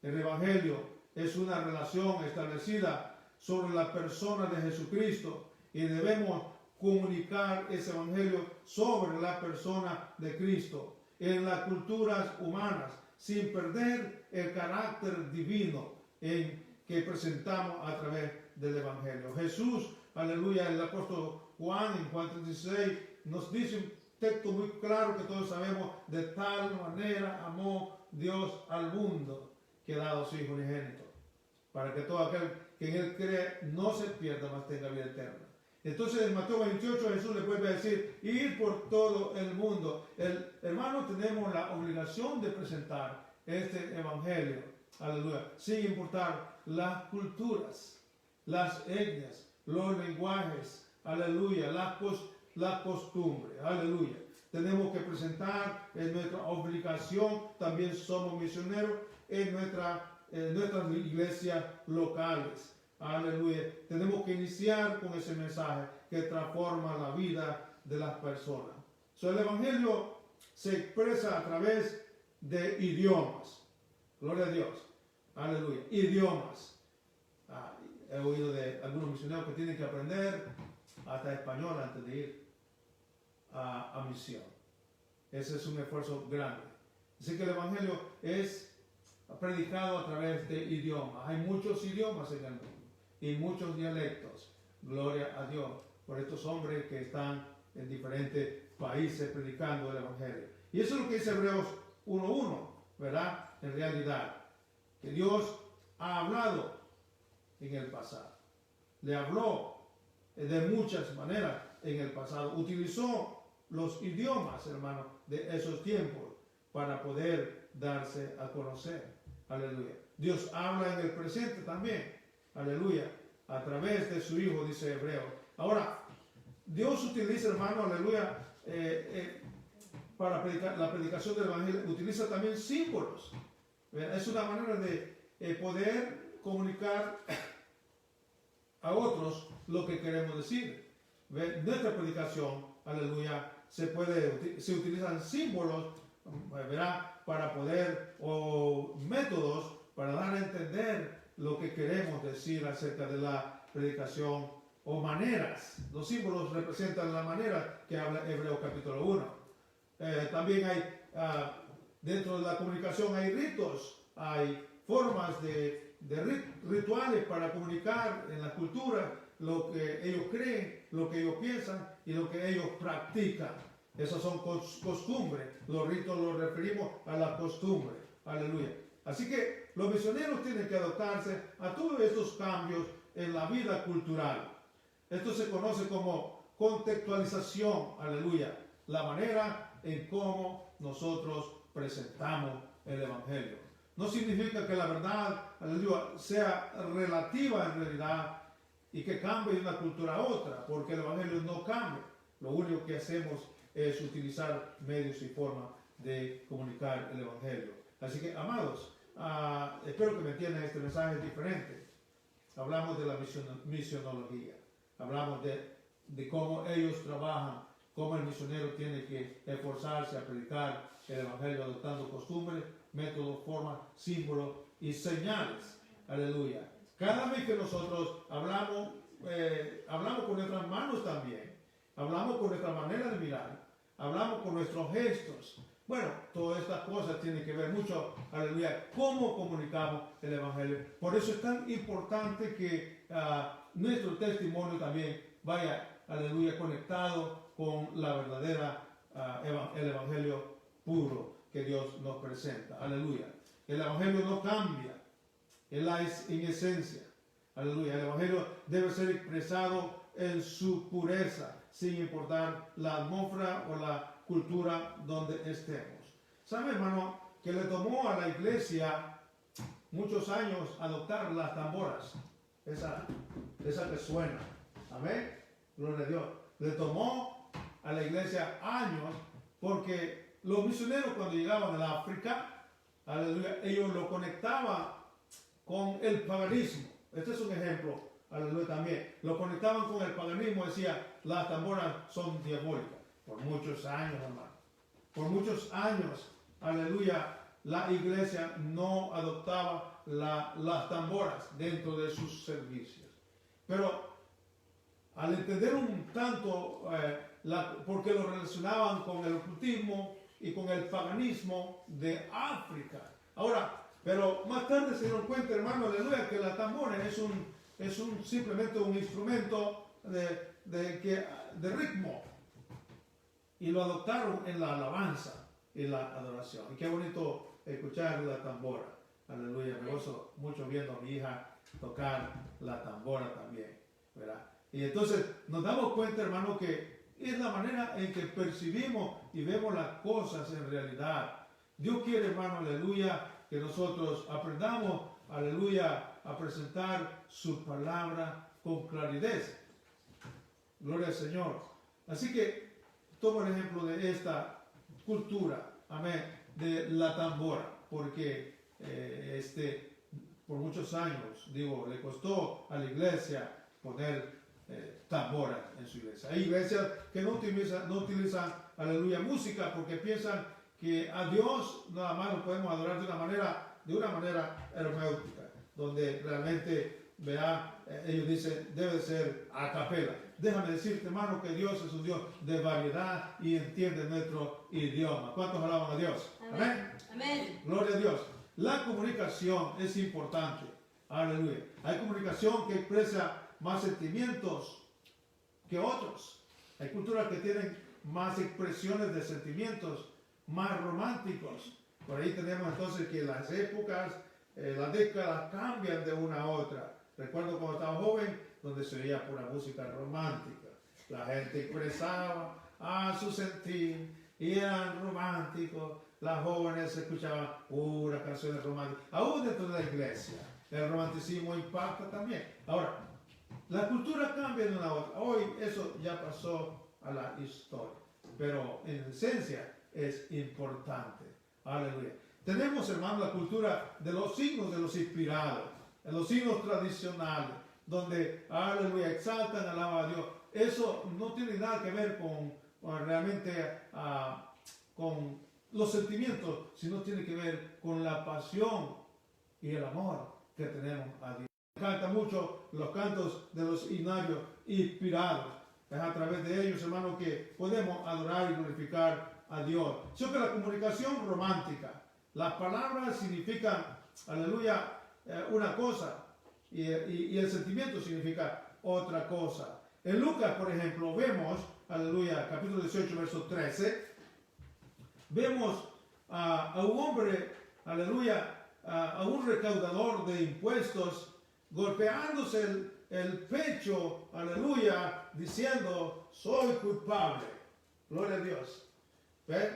S3: El Evangelio es una relación establecida sobre la persona de Jesucristo y debemos comunicar ese Evangelio sobre la persona de Cristo en las culturas humanas, sin perder el carácter divino que presentamos a través del Evangelio. Jesús, aleluya, el apóstol Juan en Juan 36 nos dice un texto muy claro que todos sabemos: de tal manera amó Dios al mundo que ha dado a su Hijo unigénito, para que todo aquel que en Él cree no se pierda, mas tenga vida eterna. Entonces en Mateo 28 Jesús le vuelve a decir: ir por todo el mundo. Hermano, tenemos la obligación de presentar este Evangelio, aleluya, sin importar las culturas, las etnias, los lenguajes, aleluya, la costumbre, aleluya. Tenemos que presentar, en nuestra obligación. También somos misioneros en nuestras iglesias locales, aleluya. Tenemos que iniciar con ese mensaje que transforma la vida de las personas. El Evangelio se expresa a través de idiomas. Gloria a Dios, aleluya, idiomas. He oído de algunos misioneros que tienen que aprender hasta español antes de ir a misión. Ese es un esfuerzo grande. Así que el Evangelio es predicado a través de idiomas. Hay muchos idiomas en el mundo y muchos dialectos. Gloria a Dios por estos hombres que están en diferentes países predicando el Evangelio. Y eso es lo que dice Hebreos 1:1, ¿verdad? En realidad, que Dios ha hablado en el pasado. Le habló de muchas maneras en el pasado. Utilizó los idiomas, hermano, de esos tiempos para poder darse a conocer. Aleluya. Dios habla en el presente también. Aleluya. A través de su Hijo, dice Hebreo. Ahora, Dios utiliza, hermano, aleluya, para la predicación del Evangelio, utiliza también símbolos. Es una manera de poder comunicar a otros lo que queremos decir. Nuestra predicación, aleluya, se utilizan símbolos, ¿verdad?, para poder, o métodos para dar a entender lo que queremos decir acerca de la predicación, o maneras. Los símbolos representan la manera que habla Hebreos capítulo 1. También hay, dentro de la comunicación hay ritos, hay formas de rituales para comunicar en la cultura lo que ellos creen, lo que ellos piensan y lo que ellos practican. Esas son costumbres. Los ritos los referimos a la costumbre. Aleluya. Así que los misioneros tienen que adaptarse a todos estos cambios en la vida cultural. Esto se conoce como contextualización. Aleluya. La manera en cómo nosotros presentamos el Evangelio. No significa que la verdad, aleluya, sea relativa en realidad y que cambie de una cultura a otra, porque el Evangelio no cambia. Lo único que hacemos es utilizar medios y formas de comunicar el Evangelio. Así que, amados, espero que me entiendan este mensaje diferente. Hablamos de la misionología, hablamos de cómo ellos trabajan, cómo el misionero tiene que esforzarse a predicar el Evangelio adoptando costumbres métodos, formas, símbolos y señales. Aleluya. Cada vez que nosotros hablamos con nuestras manos también, hablamos con nuestra manera de mirar, hablamos con nuestros gestos. Bueno, todas estas cosas tienen que ver mucho, aleluya, cómo comunicamos el Evangelio. Por eso es tan importante que nuestro testimonio también vaya, aleluya, conectado con la verdadera, el Evangelio puro que Dios nos presenta. Aleluya. El Evangelio no cambia, Él es en esencia. Aleluya. El Evangelio debe ser expresado en su pureza, sin importar la atmósfera o la cultura donde estemos. ¿Sabe, hermano, que le tomó a la iglesia muchos años adoptar las tamboras? Esa que suena. Amén. Gloria a Dios. Le tomó a la iglesia años porque los misioneros cuando llegaban a la África, aleluya, ellos lo conectaban con el paganismo. Este es un ejemplo, aleluya, también. Lo conectaban con el paganismo, decía, las tamboras son diabólicas. Por muchos años, hermano. Por muchos años, aleluya, la iglesia no adoptaba las tamboras dentro de sus servicios. Pero al entender un tanto, porque lo relacionaban con el ocultismo y con el paganismo de África. Ahora, pero más tarde se dieron cuenta, hermano, aleluya, que la tambora es simplemente un instrumento de ritmo. Y lo adoptaron en la alabanza y la adoración. Y qué bonito escuchar la tambora. Aleluya, me gozo mucho viendo a mi hija tocar la tambora también, ¿verdad? Y entonces nos damos cuenta, hermano, que es la manera en que percibimos y vemos las cosas en realidad. Dios quiere, hermano, aleluya, que nosotros aprendamos, aleluya, a presentar su palabra con claridad. Gloria al Señor. Así que tomo el ejemplo de esta cultura, amén, de la tambora, porque por muchos años, le costó a la iglesia poner tambora en su iglesia. Hay iglesias que no utilizan, aleluya, música porque piensan que a Dios nada más lo podemos adorar de una manera hermenéutica, donde realmente, ellos dicen, debe ser a capela. Déjame decirte, hermano, que Dios es un Dios de variedad y entiende nuestro idioma. ¿Cuántos alaban a Dios? Amén.
S2: Amén.
S3: Gloria a Dios. La comunicación es importante. Aleluya. Hay comunicación que expresa más sentimientos que otros. Hay culturas que tienen más expresiones de sentimientos, más románticos. Por ahí tenemos entonces que las épocas, las décadas cambian de una a otra. Recuerdo cuando estaba joven, donde se oía pura música romántica. La gente expresaba su sentir y eran románticos. Las jóvenes escuchaban puras canciones románticas. Aún dentro de la iglesia, el romanticismo impacta también. Ahora, la cultura cambia de una a otra. Hoy eso ya pasó a la historia. Pero en esencia es importante. Aleluya. Tenemos, hermano, la cultura de los signos de los inspirados, de los signos tradicionales, donde, aleluya, exaltan, alaban a Dios. Eso no tiene nada que ver con realmente con los sentimientos, sino tiene que ver con la pasión y el amor que tenemos a Dios. Me encantan mucho los cantos de los himnarios inspirados. Es a través de ellos, hermano, que podemos adorar y glorificar a Dios. Yo que la comunicación romántica, las palabras significan, aleluya, una cosa y el sentimiento significa otra cosa. En Lucas, por ejemplo, vemos, aleluya, capítulo 18, verso 13, vemos a un hombre, aleluya, a un recaudador de impuestos golpeándose el pecho, aleluya, diciendo, soy culpable. Gloria a Dios. ¿Ve?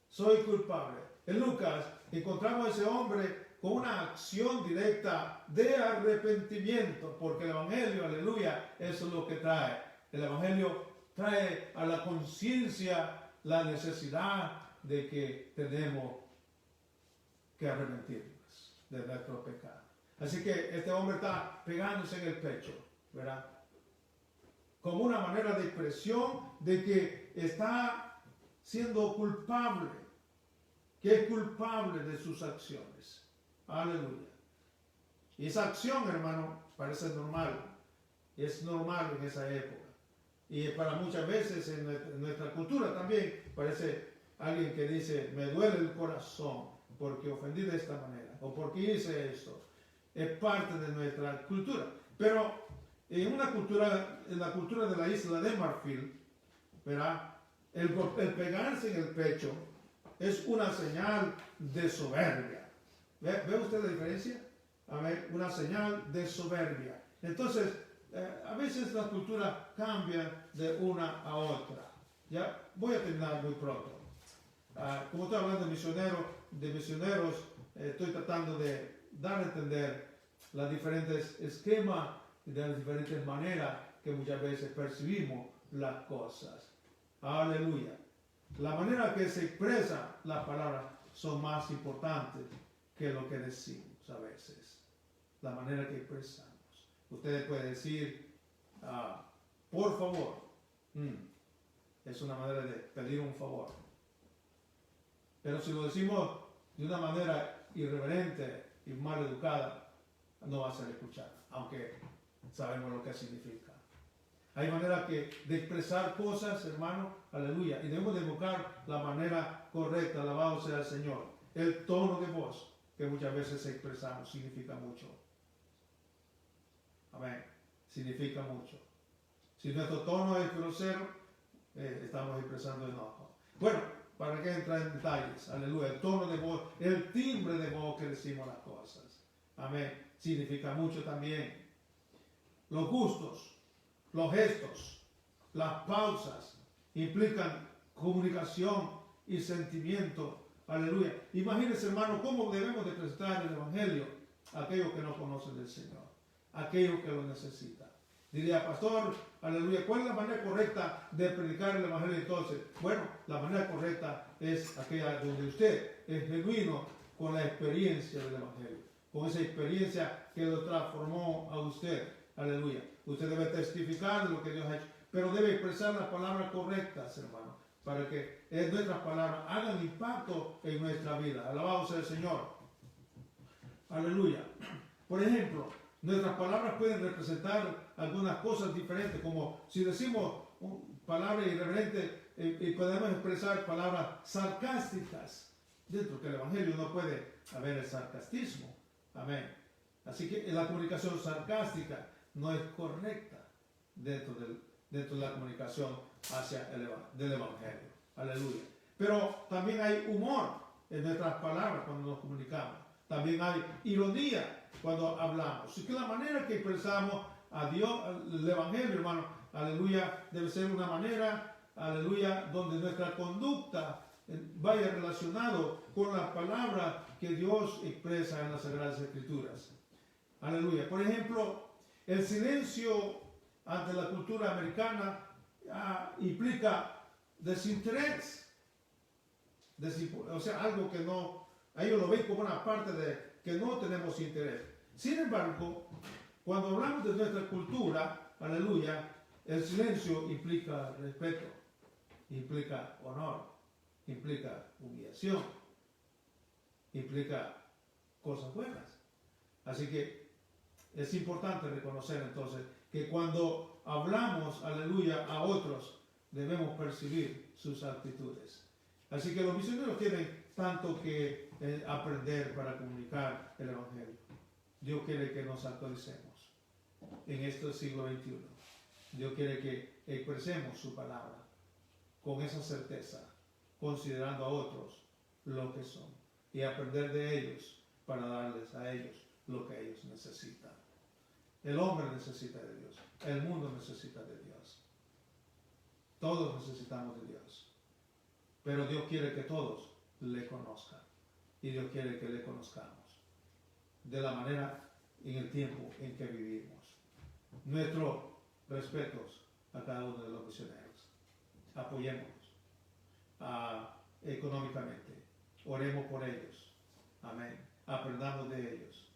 S3: Soy culpable. En Lucas encontramos a ese hombre con una acción directa de arrepentimiento, porque el Evangelio, aleluya, eso es lo que trae. El Evangelio trae a la conciencia la necesidad de que tenemos que arrepentirnos de nuestro pecado. Así que este hombre está pegándose en el pecho, ¿verdad? Como una manera de expresión de que está siendo culpable. que es culpable de sus acciones. Aleluya. Y esa acción, hermano, parece normal. Es normal en esa época. Y para muchas veces en nuestra cultura también parece alguien que dice, me duele el corazón porque ofendí de esta manera o porque hice esto. Es parte de nuestra cultura. Pero en la cultura de la isla de Marfil, ¿verdad? El pegarse en el pecho es una señal de soberbia. ¿Ve usted la diferencia? Una señal de soberbia. Entonces, a veces la cultura cambia de una a otra. Ya voy a terminar muy pronto. Como estoy hablando de misioneros, estoy tratando de dar a entender los diferentes esquemas y de las diferentes maneras que muchas veces percibimos las cosas. Aleluya. La manera que se expresa las palabras son más importantes que lo que decimos a veces. La manera que expresamos. Ustedes pueden decir, por favor. Es una manera de pedir un favor. Pero si lo decimos de una manera irreverente y mal educada, no va a ser escuchada, aunque sabemos lo que significa. Hay manera de expresar cosas, hermano, aleluya, y debemos de buscar la manera correcta, alabado sea el Señor. El tono de voz que muchas veces expresamos significa mucho. Amén. Significa mucho. Si nuestro tono es grosero, estamos expresando enojo. Bueno, para que entrar en detalles, aleluya, el tono de voz, el timbre de voz que decimos las cosas. Amén. Significa mucho también. Los gustos, los gestos, las pausas implican comunicación y sentimiento. Aleluya. Imagínense, hermano, cómo debemos de presentar el Evangelio a aquellos que no conocen del Señor, a aquellos que lo necesitan. Diría, pastor, aleluya, ¿cuál es la manera correcta de predicar el Evangelio entonces? Bueno, la manera correcta es aquella donde usted es genuino con la experiencia del Evangelio, con esa experiencia que lo transformó a usted. Aleluya. Usted debe testificar de lo que Dios ha hecho, pero debe expresar las palabras correctas, hermano, para que nuestras palabras hagan impacto en nuestra vida. Alabado sea el Señor. Aleluya. Por ejemplo, nuestras palabras pueden representar algunas cosas diferentes, como si decimos palabras irreverentes y podemos expresar palabras sarcásticas. Dentro del Evangelio no puede haber el sarcastismo. Amén. Así que la comunicación sarcástica no es correcta dentro de la comunicación del Evangelio. Aleluya. Pero también hay humor en nuestras palabras cuando nos comunicamos. También hay ironía cuando hablamos. Así que la manera que expresamos a Dios, el Evangelio, hermano, aleluya, debe ser una manera, aleluya, donde nuestra conducta vaya relacionado con la palabra que Dios expresa en las Sagradas Escrituras. Aleluya. Por ejemplo, el silencio ante la cultura americana implica desinterés. O sea, algo que no, ellos lo ven como una parte de que no tenemos interés. Sin embargo, cuando hablamos de nuestra cultura, aleluya, el silencio implica respeto, implica honor, implica humillación, implica cosas buenas. Así que es importante reconocer entonces que cuando hablamos, aleluya, a otros, debemos percibir sus actitudes. Así que los misioneros tienen tanto que aprender para comunicar el Evangelio. Dios quiere que nos actualicemos en este siglo XXI. Dios quiere que expresemos su palabra con esa certeza, considerando a otros lo que son y aprender de ellos para darles a ellos lo que ellos necesitan. El hombre necesita de Dios, el mundo necesita de Dios. Todos necesitamos de Dios, pero Dios quiere que todos le conozcan y Dios quiere que le conozcamos de la manera en el tiempo en que vivimos. Nuestros respetos a cada uno de los misioneros. Apoyémoslos económicamente. Oremos por ellos. Amén. Aprendamos de ellos.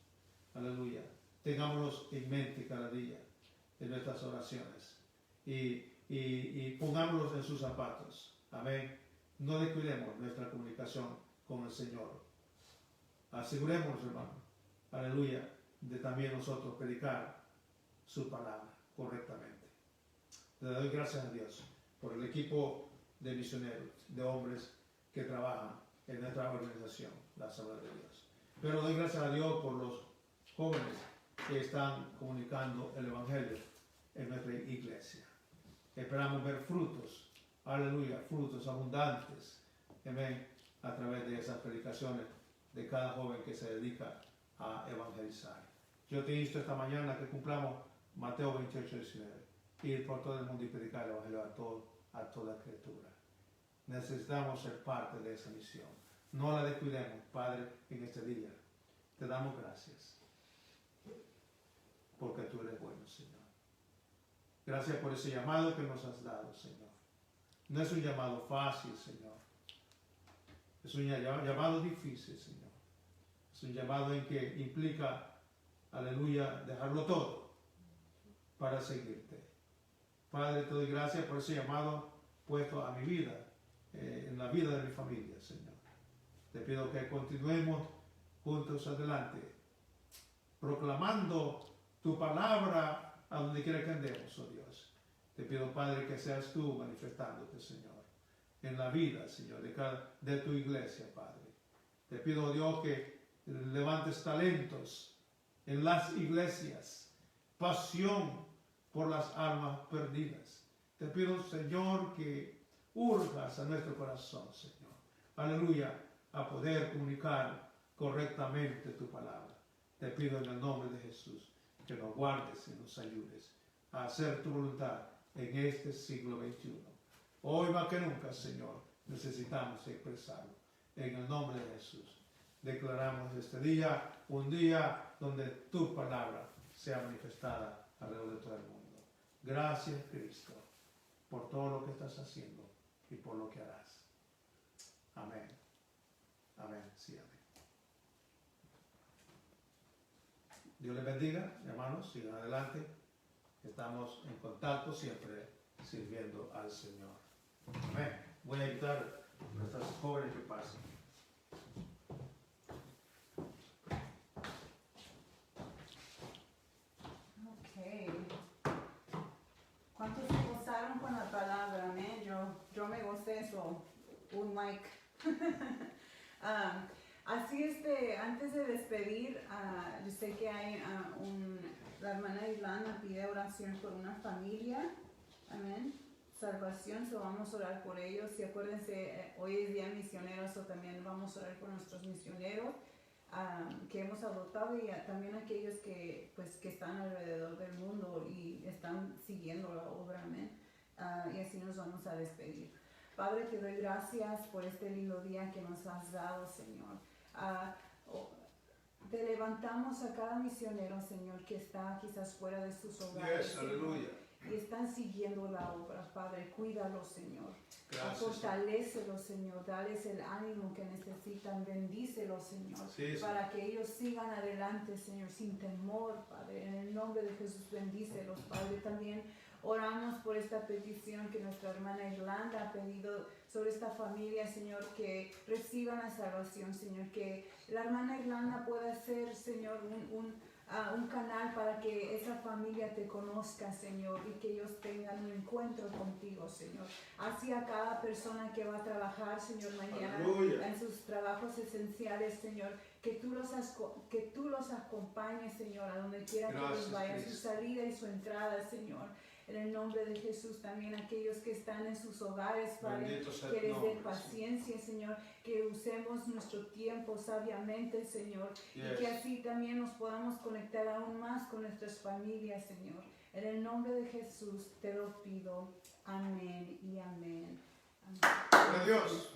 S3: Aleluya. Tengámoslos en mente cada día en nuestras oraciones. Y pongámoslos en sus zapatos. Amén. No descuidemos nuestra comunicación con el Señor. Asegurémonos, hermano, aleluya, de también nosotros predicar su palabra correctamente. Le doy gracias a Dios por el equipo de misioneros, de hombres que trabajan en nuestra organización, la Asamblea de Dios. Pero doy gracias a Dios por los jóvenes que están comunicando el Evangelio en nuestra iglesia. Esperamos ver frutos, aleluya, frutos abundantes, amén, a través de esas predicaciones de cada joven que se dedica a evangelizar. Yo te insto esta mañana que cumplamos Mateo 28:19, ir por todo el mundo y predicar el Evangelio a toda criatura. Necesitamos ser parte de esa misión. No la descuidemos, Padre, en este día. Te damos gracias porque tú eres bueno, Señor. Gracias por ese llamado que nos has dado, Señor. No es un llamado fácil, Señor. Es un llamado difícil, Señor. Es un llamado en que implica, aleluya, dejarlo todo para seguirte. Padre, te doy gracias por ese llamado puesto a mi vida, en la vida de mi familia, Señor. Te pido que continuemos juntos adelante, proclamando tu palabra a donde quiera que andemos, oh Dios. Te pido, Padre, que seas tú manifestándote, Señor, en la vida, Señor, de tu iglesia, Padre. Te pido, oh Dios, que levantes talentos en las iglesias, pasión por las almas perdidas. Te pido, Señor, que hurgas a nuestro corazón, Señor. Aleluya, a poder comunicar correctamente tu palabra. Te pido en el nombre de Jesús que nos guardes y nos ayudes a hacer tu voluntad en este siglo XXI. Hoy más que nunca, Señor, necesitamos expresarlo. En el nombre de Jesús, declaramos este día un día donde tu palabra sea manifestada alrededor de todo el mundo. Gracias, Cristo, por todo lo que estás haciendo y por lo que harás. Amén. Amén. Sí, amén. Dios les bendiga, hermanos, sigan adelante. Estamos en contacto siempre sirviendo al Señor. Amén. Voy a invitar a nuestros jóvenes que pasen.
S1: Ok. ¿Cuántos se gozaron con la palabra? Amén. Yo me gocé eso. Un like. Así antes de despedir, yo sé que hay la hermana Islana pide oración por una familia, amén, salvación, vamos a orar por ellos, y acuérdense, hoy es día misioneros, también vamos a orar por nuestros misioneros que hemos adoptado, y también aquellos que están alrededor del mundo y están siguiendo la obra, amén, y así nos vamos a despedir. Padre, te doy gracias por este lindo día que nos has dado, Señor. Te levantamos a cada misionero, Señor, que está quizás fuera de sus hogares.
S3: Yes, aleluya.
S1: Y están siguiendo la obra, Padre. Cuídalos, Señor.
S3: Gracias.
S1: Fortalécelos, Señor. Dales el ánimo que necesitan. Bendícelos, Señor.
S3: Sí,
S1: para que ellos sigan adelante, Señor, sin temor, Padre. En el nombre de Jesús, bendícelos, Padre. También oramos por esta petición que nuestra hermana Irlanda ha pedido sobre esta familia, Señor, que reciban la salvación, Señor, que la hermana Irlanda pueda ser, Señor, un canal para que esa familia te conozca, Señor, y que ellos tengan un encuentro contigo, Señor. Así a cada persona que va a trabajar, Señor, mañana, aleluya, en sus trabajos esenciales, Señor, que tú los acompañes, Señor, a donde quiera que ellos vayan, su salida y su entrada, Señor. En el nombre de Jesús, también aquellos que están en sus hogares, Padre, que les dé paciencia, Señor, que usemos nuestro tiempo sabiamente, Señor, y que así también nos podamos conectar aún más con nuestras familias, Señor. En el nombre de Jesús te lo pido. Amén y amén. Amén.
S3: Adiós.